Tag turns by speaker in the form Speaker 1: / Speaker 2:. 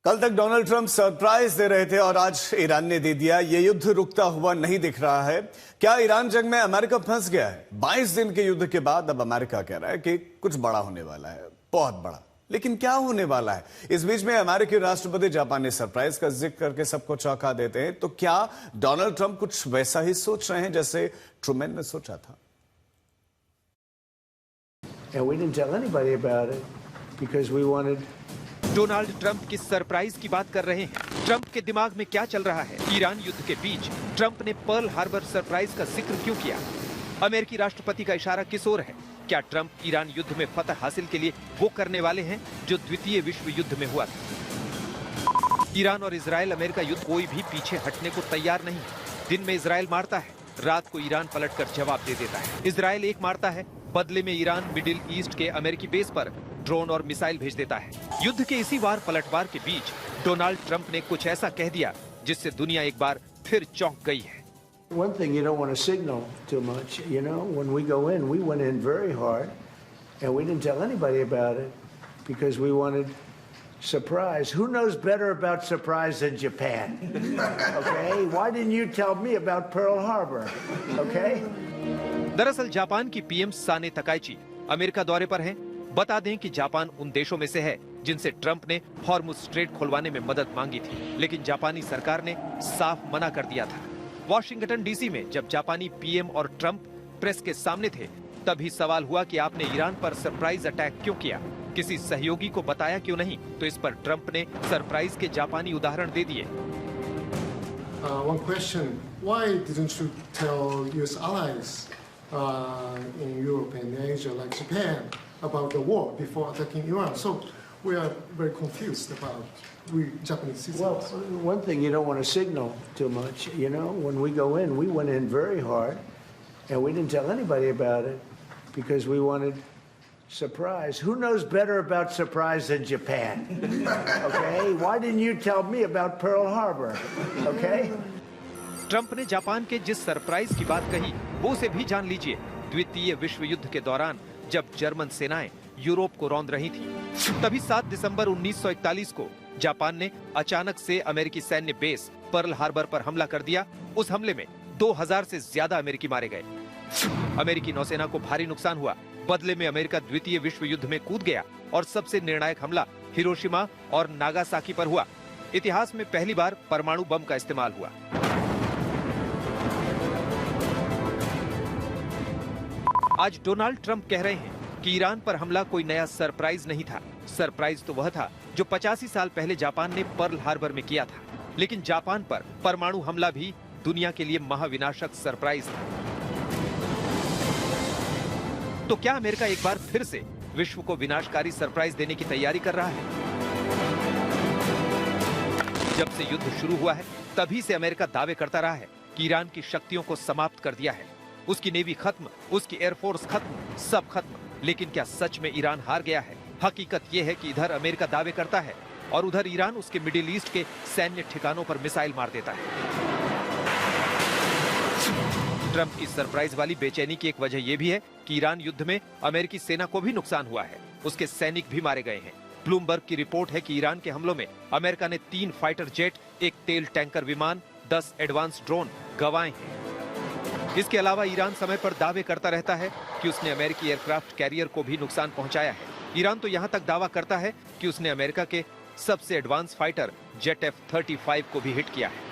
Speaker 1: कल तक Donald Trump surprise दे रहे थे और आज ईरान ने दे दिया। ये युद्ध रुकता हुआ नहीं दिख रहा है। क्या ईरान जंग में अमेरिका फंस गया है? 22 दिन के युद्ध के बाद अब अमेरिका कह रहा है कि कुछ बड़ा होने वाला है, बहुत बड़ा। लेकिन क्या होने वाला है? इस बीच में अमेरिकी राष्ट्रपति जापानी सरप्राइज का जिक्र करके सबको चौंका देते हैं। तो क्या डोनाल्ड ट्रंप कुछ वैसा ही सोच रहे हैं जैसे ट्रूमैन ने सोचा था?
Speaker 2: डोनाल्ड ट्रंप किस सरप्राइज की बात कर रहे हैं? ट्रंप के दिमाग में क्या चल रहा है? ईरान युद्ध के बीच ट्रंप ने पर्ल हार्बर सरप्राइज का जिक्र क्यों किया? अमेरिकी राष्ट्रपति का इशारा किस ओर है? क्या ट्रंप ईरान युद्ध में फतह हासिल के लिए वो करने वाले हैं जो द्वितीय विश्व युद्ध में हुआ था? ईरान और इजराइल अमेरिका युद्ध कोई भी पीछे हटने को तैयार नहीं है। दिन में इजराइल मारता है, रात को ईरान पलटकर जवाब दे देता है। इजराइल एक मारता है, बदले में ईरान मिडिल ईस्ट के अमेरिकी बेस पर ड्रोन और मिसाइल भेज देता है। युद्ध के इसी वार पलटवार के बीच डोनाल्ड ट्रंप ने कुछ ऐसा कह दिया जिससे दुनिया एक बार फिर चौंक गई है।
Speaker 3: One thing you don't want to signal too much, you know, when we go in, we went in very hard and we didn't tell anybody about it because we wanted surprise. Who knows better about surprise than Japan? Okay? Why didn't you tell me about Pearl Harbor? Okay?
Speaker 2: दरअसल Japan की PM Sanae Takaichi America दौरे पर हैं। बता दें कि Japan उन देशों में से है जिनसे ट्रंप ने हॉर्मुज स्ट्रेट खुलवाने में मदद मांगी थी, लेकिन जापानी सरकार ने साफ मना कर दिया था। वॉशिंगटन डीसी में जब जापानी पीएम और ट्रंप प्रेस के सामने थे, तभी सवाल हुआ कि आपने ईरान पर सरप्राइज अटैक क्यों किया? किसी सहयोगी को बताया क्यों नहीं? तो इस पर ट्रंप ने सरप्राइज के जापानी उदाहरण दे दिए।
Speaker 4: One question, why didn't you tell US allies in Europe and Asia like Japan about the war before attacking Iran? So we are very confused about we Japanese citizens.
Speaker 3: Well, one thing you don't want to signal too much, you know, when we go in, we went in very hard and we didn't tell anybody about it because we wanted surprise. Who knows better about surprise than Japan? Okay? Why didn't you tell me about Pearl Harbor? Okay?
Speaker 2: Trump ने Japan के जिस surprise की बात कही वो उसे भी जान लीजिए। द्वितीय विश्व युद्ध के दौरान जब जर्मन सेनाएं यूरोप को रौंद रही थी, तभी 7 दिसंबर 1941 को जापान ने अचानक से अमेरिकी सैन्य बेस पर्ल हार्बर पर हमला कर दिया। उस हमले में 2000 से ज्यादा अमेरिकी मारे गए। अमेरिकी नौसेना को भारी नुकसान हुआ। बदले में अमेरिका द्वितीय विश्व युद्ध में कूद गया और सबसे निर्णायक हमला हिरोशिमा और नागासाकी पर हुआ। इतिहास में पहली बार परमाणु बम का इस्तेमाल हुआ। आज डोनाल्ड ट्रंप कह रहे हैं कि ईरान पर हमला कोई नया सरप्राइज नहीं था। सरप्राइज तो वह था जो 85 साल पहले जापान ने पर्ल हार्बर में किया था। लेकिन जापान पर परमाणु हमला भी दुनिया के लिए महाविनाशक सरप्राइज था। तो क्या अमेरिका एक बार फिर से विश्व को विनाशकारी सरप्राइज देने की तैयारी कर रहा है? जब से युद्ध शुरू हुआ है, तभी से अमेरिका दावे करता रहा है कि ईरान की शक्तियों को समाप्त कर दिया है। उसकी नेवी खत्म, उसकी एयरफोर्स खत्म, सब खत्म। लेकिन क्या सच में ईरान हार गया है? हकीकत यह है कि इधर अमेरिका दावे करता है और उधर ईरान उसके मिडिल ईस्ट के सैन्य ठिकानों पर मिसाइल मार देता है। ट्रंप की सरप्राइज वाली बेचैनी की एक वजह यह भी है कि ईरान युद्ध में अमेरिकी सेना को भी नुकसान हुआ है। उसके सैनिक भी मारे गए हैं। ब्लूमबर्ग की रिपोर्ट है कि ईरान के हमलों में अमेरिका ने 3 फाइटर जेट, 1 तेल टैंकर विमान, 10 एडवांस ड्रोन गंवाए हैं। इसके अलावा ईरान समय पर दावे करता रहता है कि उसने अमेरिकी एयरक्राफ्ट कैरियर को भी नुकसान पहुंचाया है। ईरान तो यहां तक दावा करता है कि उसने अमेरिका के सबसे एडवांस फाइटर जेट F-35 को भी हिट किया है।